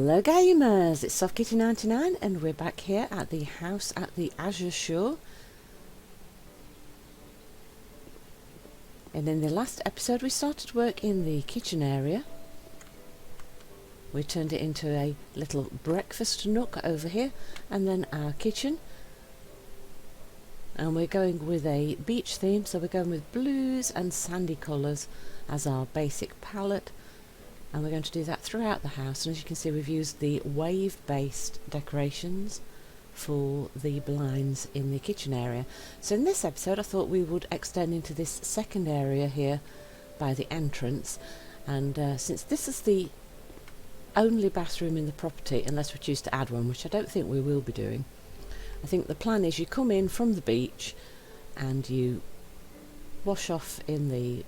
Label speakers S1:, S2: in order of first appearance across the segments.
S1: Hello gamers, it's SoftKitty99 and we're back here at the house at the Azure shore. And in the last episode we started work in the kitchen area. We turned it into a little breakfast nook over here and then our kitchen. And we're going with a beach theme, so we're going with blues and sandy colours as our basic palette. And we're going to do that throughout the house, and as you can see we've used the wave based decorations for the blinds in the kitchen area. So in this episode I thought we would extend into this second area here by the entrance, and since this is the only bathroom in the property, unless we choose to add one, which I don't think we will be doing, I think the plan is you come in from the beach and you wash off in the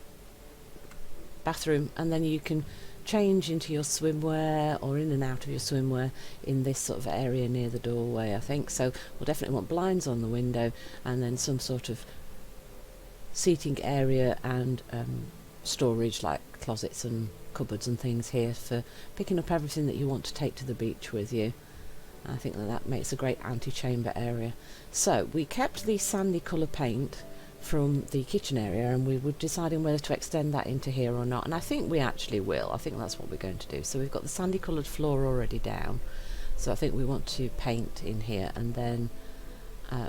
S1: bathroom, and then you can change into your swimwear or in and out of your swimwear in this sort of area near the doorway, I think. So we'll definitely want blinds on the window and then some sort of seating area and storage like closets and cupboards and things here for picking up everything that you want to take to the beach with you. I think that makes a great antechamber area. So we kept the sandy colour paint from the kitchen area, and we were deciding whether to extend that into here or not, and I think we actually will. I think that's what we're going to do. So we've got the sandy coloured floor already down, so I think we want to paint in here, and then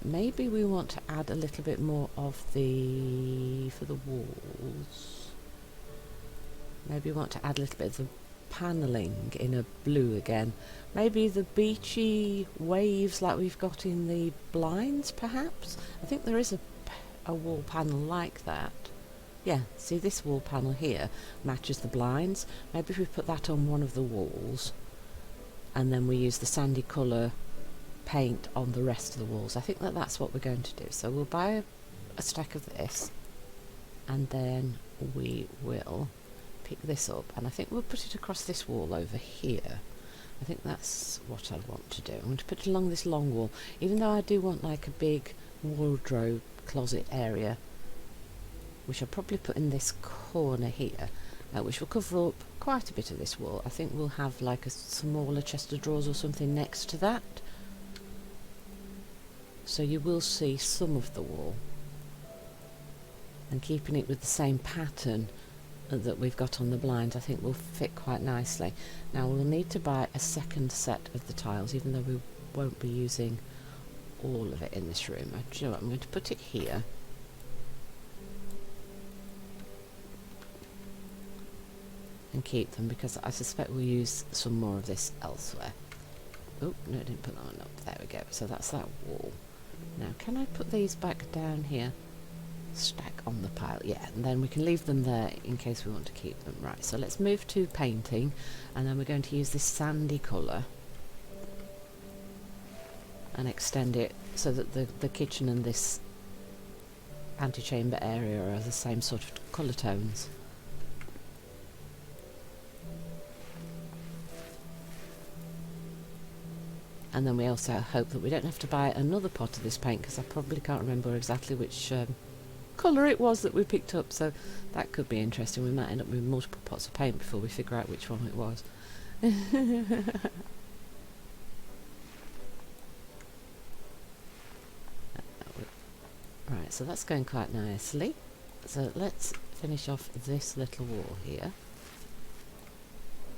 S1: maybe we want to add a little bit more of the, for the walls, maybe we want to add a little bit of the panelling in a blue again, maybe the beachy waves like we've got in the blinds perhaps. I think there is a wall panel like that. Yeah, see this wall panel here matches the blinds. Maybe if we put that on one of the walls and then we use the sandy colour paint on the rest of the walls. I think that's what we're going to do. So we'll buy a stack of this and then we will pick this up, and I think we'll put it across this wall over here. I think that's what I want to do. I'm going to put it along this long wall, even though I do want like a big wardrobe closet area, which I'll probably put in this corner here, which will cover up quite a bit of this wall. I think we'll have like a smaller chest of drawers or something next to that, so you will see some of the wall, and keeping it with the same pattern that we've got on the blinds I think will fit quite nicely. Now we'll need to buy a second set of the tiles, even though we won't be using all of it in this room. Do you know what, I'm going to put it here and keep them, because I suspect we'll use some more of this elsewhere. Oh no, I didn't put that one up. There we go. So that's that wall. Now can I put these back down here, stack on the pile? Yeah, and then we can leave them there in case we want to keep them. Right, so let's move to painting, and then we're going to use this sandy colour and extend it so that the kitchen and this antechamber area are the same sort of colour tones. And then we also hope that we don't have to buy another pot of this paint, because I probably can't remember exactly which colour it was that we picked up, so that could be interesting. We might end up with multiple pots of paint before we figure out which one it was. Right, so that's going quite nicely. So let's finish off this little wall here.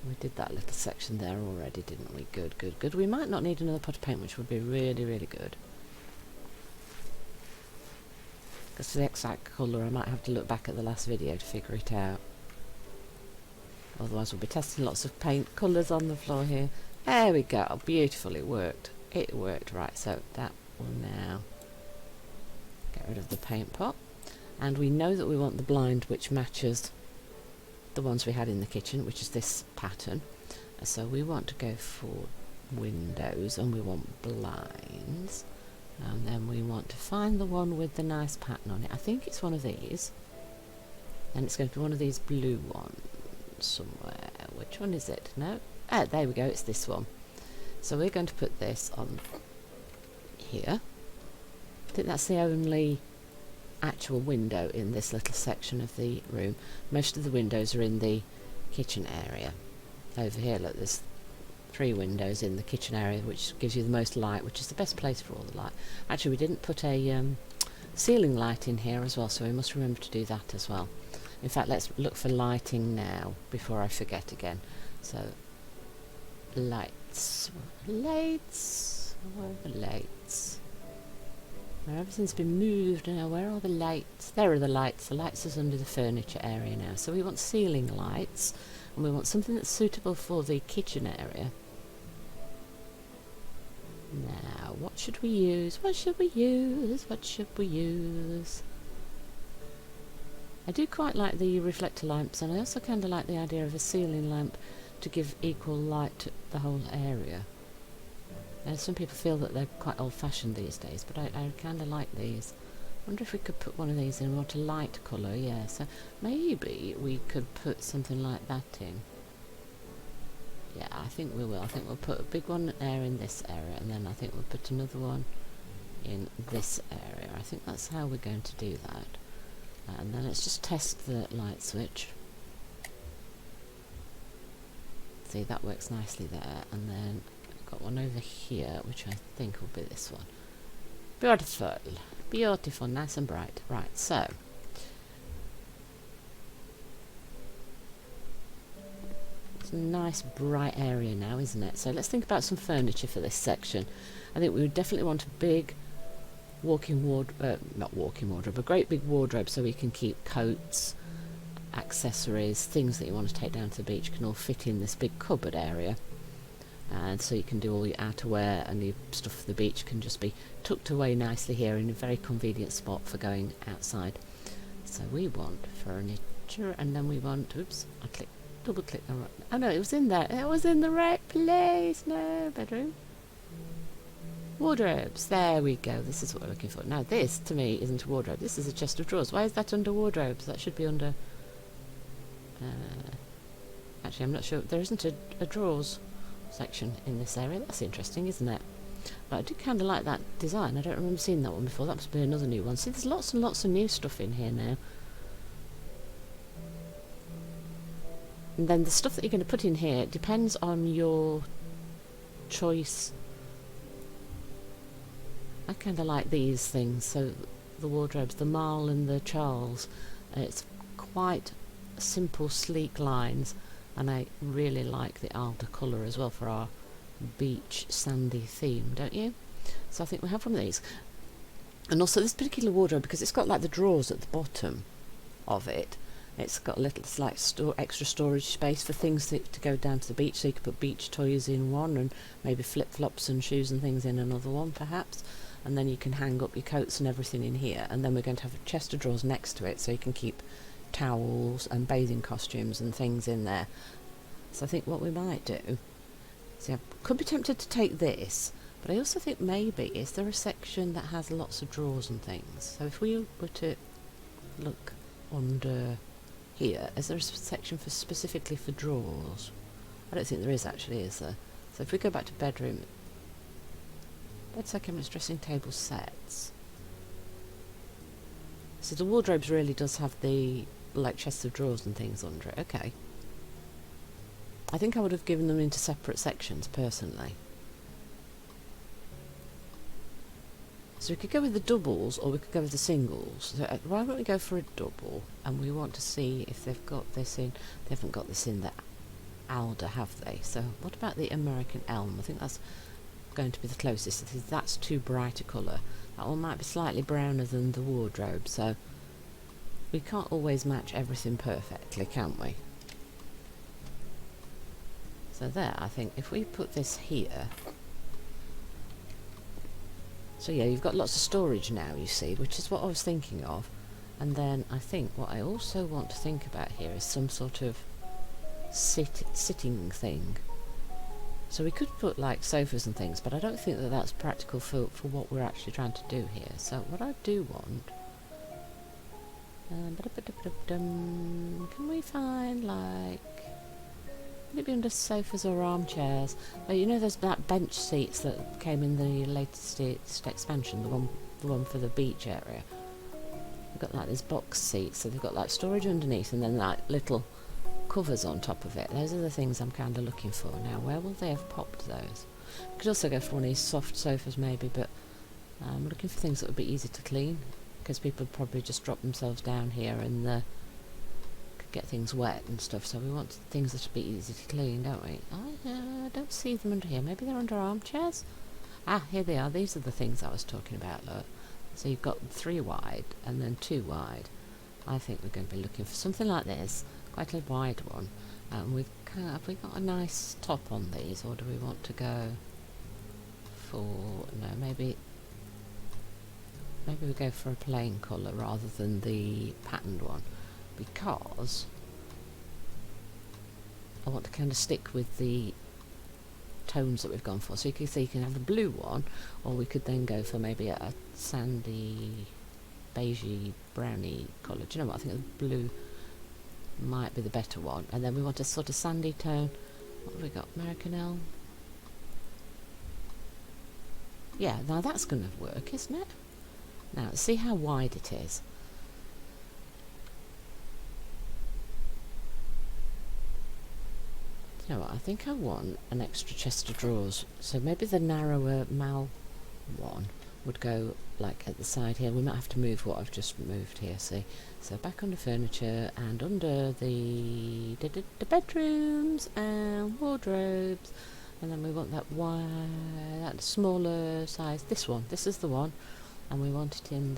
S1: We did that little section there already, didn't we? Good, good, good. We might not need another pot of paint, which would be really, really good. Because for the exact colour I might have to look back at the last video to figure it out. Otherwise we'll be testing lots of paint colours on the floor here. There we go, beautiful, it worked. It worked. Right, so that will now get rid of the paint pot, and we know that we want the blind which matches the ones we had in the kitchen, which is this pattern. So we want to go for windows and we want blinds, and then we want to find the one with the nice pattern on it. I think it's one of these, and it's going to be one of these blue ones somewhere. Which one is it? No, there we go, it's this one. So we're going to put this on here. I think that's the only actual window in this little section of the room. Most of the windows are in the kitchen area. Over here, look, there's 3 windows in the kitchen area, which gives you the most light, which is the best place for all the light. Actually, we didn't put a ceiling light in here as well, so we must remember to do that as well. In fact, let's look for lighting now before I forget again. So, lights. Lights. Where are the lights? Now everything's been moved now. Where are the lights? There are the lights. The lights is under the furniture area now. So we want ceiling lights, and we want something that's suitable for the kitchen area. Now, what should we use? What should we use? What should we use? I do quite like the reflector lamps, and I also kind of like the idea of a ceiling lamp to give equal light to the whole area. Some people feel that they're quite old-fashioned these days, but I kind of like these. I wonder if we could put one of these in. We want a light colour, yeah. So maybe we could put something like that in. Yeah, I think we will. I think we'll put a big one there in this area, and then I think we'll put another one in this area. I think that's how we're going to do that. And then let's just test the light switch. See, that works nicely there. And then I've got one over here, which I think will be this one. Beautiful. Beautiful, nice and bright. Right, so it's a nice bright area now, isn't it? So let's think about some furniture for this section. I think we would definitely want a big walk-in wardrobe, not walk-in wardrobe, a great big wardrobe, so we can keep coats, accessories, things that you want to take down to the beach can all fit in this big cupboard area. And so you can do all your outerwear and your stuff for the beach can just be tucked away nicely here in a very convenient spot for going outside. So we want furniture, and then we want, oops, I double click the right, oh no, it was in there, it was in the right place. No, bedroom, wardrobes, there we go, this is what we're looking for. Now this to me isn't a wardrobe, this is a chest of drawers. Why is that under wardrobes? That should be under actually I'm not sure, there isn't a drawers section in this area. That's interesting, isn't it? But I do kind of like that design. I don't remember seeing that one before. That must be another new one. See, there's lots and lots of new stuff in here now. And then the stuff that you're going to put in here depends on your choice. I kind of like these things. So the wardrobes, the Marl and the Charles. It's quite simple, sleek lines. And I really like the alder colour as well for our beach sandy theme, don't you? So I think we have one of these. And also this particular wardrobe, because it's got like the drawers at the bottom of it, it's got a little like extra storage space for things to go down to the beach, so you could put beach toys in one and maybe flip-flops and shoes and things in another one perhaps. And then you can hang up your coats and everything in here. And then we're going to have a chest of drawers next to it, so you can keep towels and bathing costumes and things in there. So I think what we might do, see, I could be tempted to take this, but I also think maybe, is there a section that has lots of drawers and things? So if we were to look under here, is there a section for specifically for drawers? I don't think there is actually, is there? So if we go back to bedroom, bedside cabinets, dressing table sets. So the wardrobes really does have the like chests of drawers and things under it. Okay. I think I would have given them into separate sections personally. So we could go with the doubles or we could go with the singles. So why don't we go for a double, and we want to see if they've got this in. They haven't got this in the alder, have they? So what about the American elm? I think that's going to be the closest. That's too bright a colour. That one might be slightly browner than the wardrobe, so we can't always match everything perfectly, can we? So there, I think if we put this here, so yeah, you've got lots of storage now, you see, which is what I was thinking of. And then I think what I also want to think about here is some sort of sitting thing. So we could put like sofas and things, but I don't think that that's practical for what we're actually trying to do here. So what I do want, can we find like, would it be under sofas or armchairs? You know those black bench seats that came in the latest expansion, the one for the beach area. They've got like these box seats, so they've got like storage underneath and then like little covers on top of it. Those are the things I'm kind of looking for. Now, where will they have popped those? I could also go for one of these soft sofas maybe, but I'm looking for things that would be easy to clean, because people probably just drop themselves down here and could get things wet and stuff, so we want things that would be easy to clean, don't we? I don't see them under here. Maybe they're under armchairs? Ah, here they are. These are the things I was talking about, look. So you've got 3 wide and then 2 wide. I think we're going to be looking for something like this, quite a wide one. Have we got a nice top on these, or do we want to go for... no, maybe we go for a plain colour rather than the patterned one, because I want to kind of stick with the tones that we've gone for. So you can see you can have the blue one, or we could then go for maybe a sandy, beigey, browny colour. Do you know what? I think the blue might be the better one. And then we want a sort of sandy tone. What have we got? American Elm. Yeah, now that's going to work, isn't it? Now, let's see how wide it is. You know what, I think I want an extra chest of drawers, so maybe the narrower mal one would go like at the side here. We might have to move what I've just moved here, see. So back under furniture and under the bedrooms and wardrobes, and then we want that smaller size, this one, this is the one, and we want it in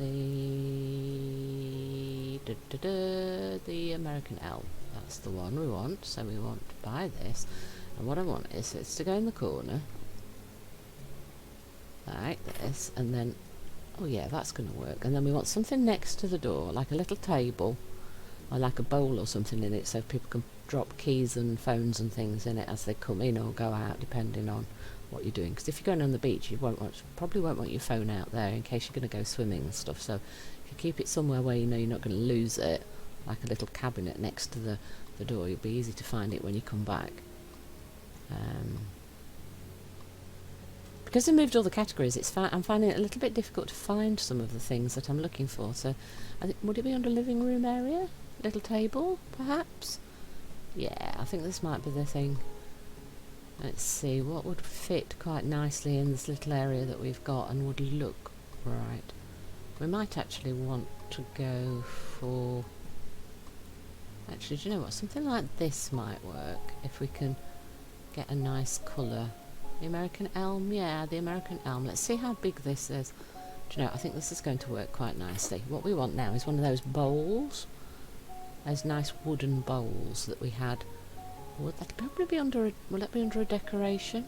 S1: the American Elm. That's the one we want, so we want to buy this. And what I want is it's to go in the corner, like this, and then, oh yeah, that's going to work. And then we want something next to the door, like a little table, or like a bowl or something in it, so people can drop keys and phones and things in it as they come in or go out, depending on what you're doing. Because if you're going on the beach, you probably won't want your phone out there in case you're going to go swimming and stuff. So if you keep it somewhere where you know you're not going to lose it, like a little cabinet next to the door, it'll be easy to find it when you come back. Because I moved all the categories, I'm finding it a little bit difficult to find some of the things that I'm looking for. So, would it be under living room area? Little table, perhaps? Yeah, I think this might be the thing. Let's see, what would fit quite nicely in this little area that we've got and would look right. We might actually want to go for... Actually, do you know what? Something like this might work if we can get a nice colour. The American Elm, yeah, the American Elm. Let's see how big this is. Do you know, I think this is going to work quite nicely. What we want now is one of those bowls, those nice wooden bowls that we had. Would that probably be under will that be under a decoration?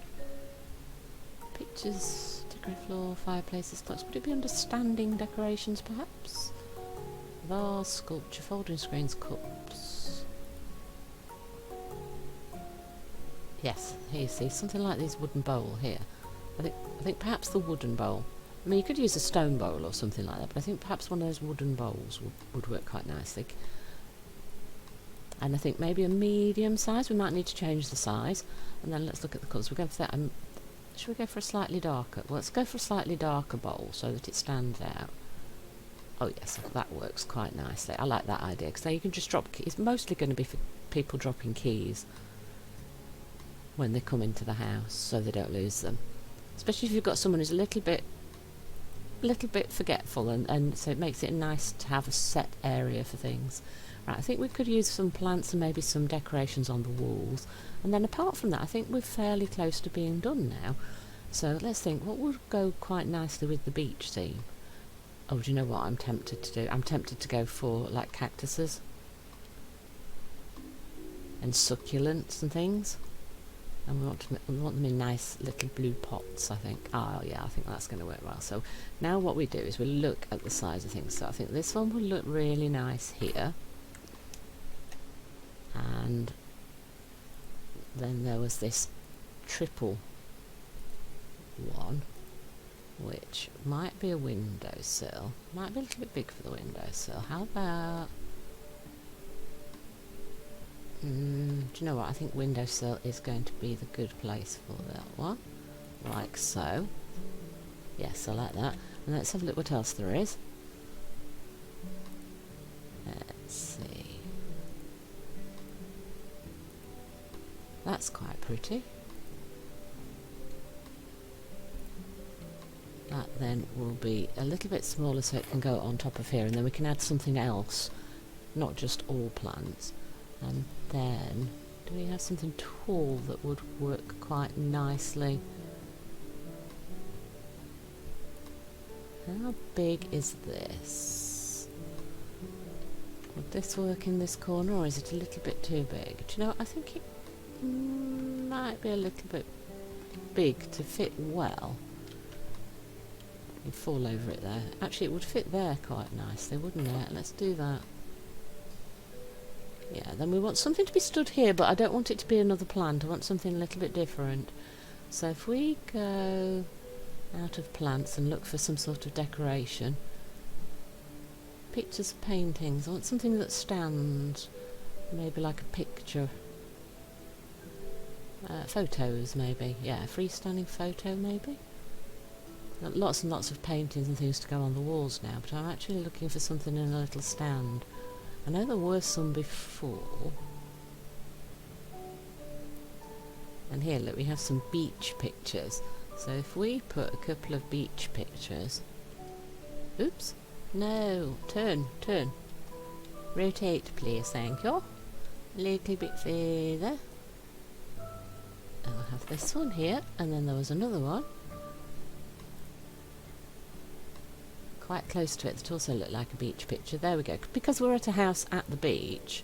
S1: Pictures, decorate floor, fireplaces, clocks. Would it be under standing decorations, perhaps? Vase, sculpture, folding screens, cups. Yes, here you see something like this wooden bowl here. I think perhaps the wooden bowl. I mean, you could use a stone bowl or something like that, but I think perhaps one of those wooden bowls would work quite nicely. And I think maybe a medium size. We might need to change the size. And then let's look at the colours. We're going for that. Should we go for a slightly darker? Well, let's go for a slightly darker bowl so that it stands out. Oh yes, that works quite nicely. I like that idea, because you can just drop keys. It's mostly going to be for people dropping keys when they come into the house, so they don't lose them. Especially if you've got someone who's a little bit forgetful, and so it makes it nice to have a set area for things. Right, I think we could use some plants and maybe some decorations on the walls. And then apart from that, I think we're fairly close to being done now. So let's think, what would go quite nicely with the beach theme? Oh, do you know what I'm tempted to do? I'm tempted to go for like cactuses and succulents and things. And we want them in nice little blue pots, I think. Oh yeah, I think that's going to work well. So now what we do is we look at the size of things. So I think this one will look really nice here. And then there was this triple one, which might be a windowsill. Might be a little bit big for the windowsill. How about... do you know what? I think windowsill is going to be the good place for that one. Like so. Yes, I like that. And let's have a look what else there is. Let's see. That's quite pretty. That then will be a little bit smaller so it can go on top of here, and then we can add something else, not just all plants. And then, do we have something tall that would work quite nicely? How big is this? Would this work in this corner, or is it a little bit too big? Do you know what? I think it might be a little bit big to fit well. You'd fall over it there. Actually, it would fit there quite nicely, wouldn't it? Let's do that. Yeah, then we want something to be stood here, but I don't want it to be another plant. I want something a little bit different. So if we go out of plants and look for some sort of decoration. Pictures, paintings. I want something that stands. Maybe like a picture. Photos, maybe. Yeah, a freestanding photo, maybe. Lots and lots of paintings and things to go on the walls now, but I'm actually looking for something in a little stand. I know there were some before. And here, look, we have some beach pictures. So if we put a couple of beach pictures... Oops. No. Turn. Rotate, please, thank you. A little bit further. I'll have this one here, and then there was another one. Quite close to it that also looked like a beach picture. There we go. Because we're at a house at the beach,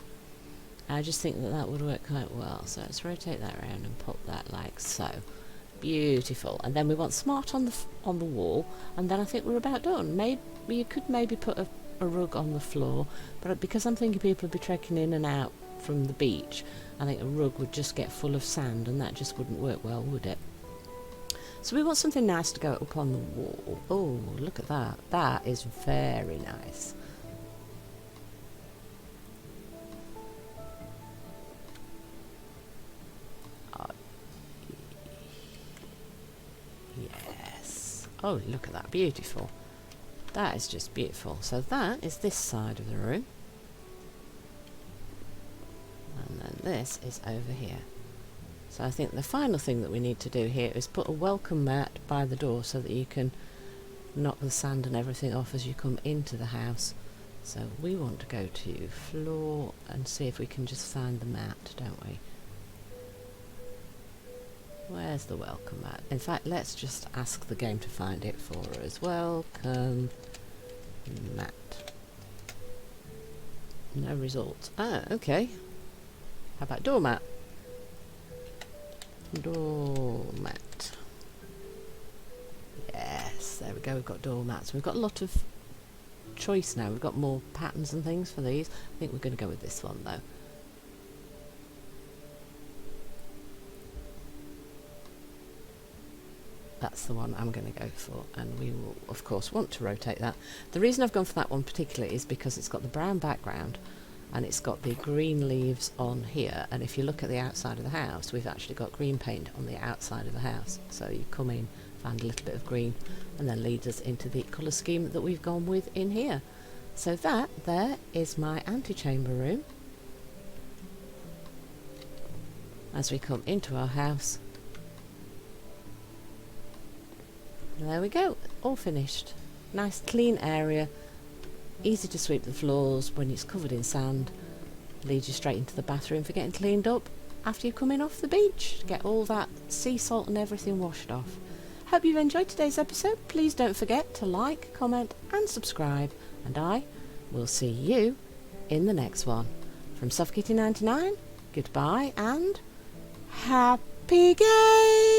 S1: I just think that that would work quite well. So let's rotate that around and pop that like so. Beautiful. And then we want smart on the wall, and then I think we're about done. Maybe you could maybe put a rug on the floor, but because I'm thinking people would be trekking in and out from the beach, I think a rug would just get full of sand, and that just wouldn't work well, would it? So we want something nice to go up on the wall. Oh, look at that. That is very nice. Oh, yes. Oh, look at that. Beautiful. That is just beautiful. So that is this side of the room. And then this is over here. So I think the final thing that we need to do here is put a welcome mat by the door so that you can knock the sand and everything off as you come into the house. So we want to go to floor and see if we can just find the mat, don't we? Where's the welcome mat? In fact, let's just ask the game to find it for us. Welcome mat. No results. Ah, okay. How about doormat? Doormat. Yes, there we go, we've got doormats. We've got a lot of choice now. We've got more patterns and things for these. I think we're going to go with this one though. That's the one I'm going to go for, and we will of course want to rotate that. The reason I've gone for that one particularly is because it's got the brown background and it's got the green leaves on here, and if you look at the outside of the house, we've actually got green paint on the outside of the house. So you come in, find a little bit of green, and then leads us into the colour scheme that we've gone with in here. So that there is my antechamber room. As we come into our house, there we go, all finished. Nice clean area. Easy to sweep the floors when it's covered in sand. Leads you straight into the bathroom for getting cleaned up after you've come in off the beach to get all that sea salt and everything washed off. Hope you've enjoyed today's episode. Please don't forget to like, comment and subscribe, and I will see you in the next one. From Suffocating 99, goodbye and happy game!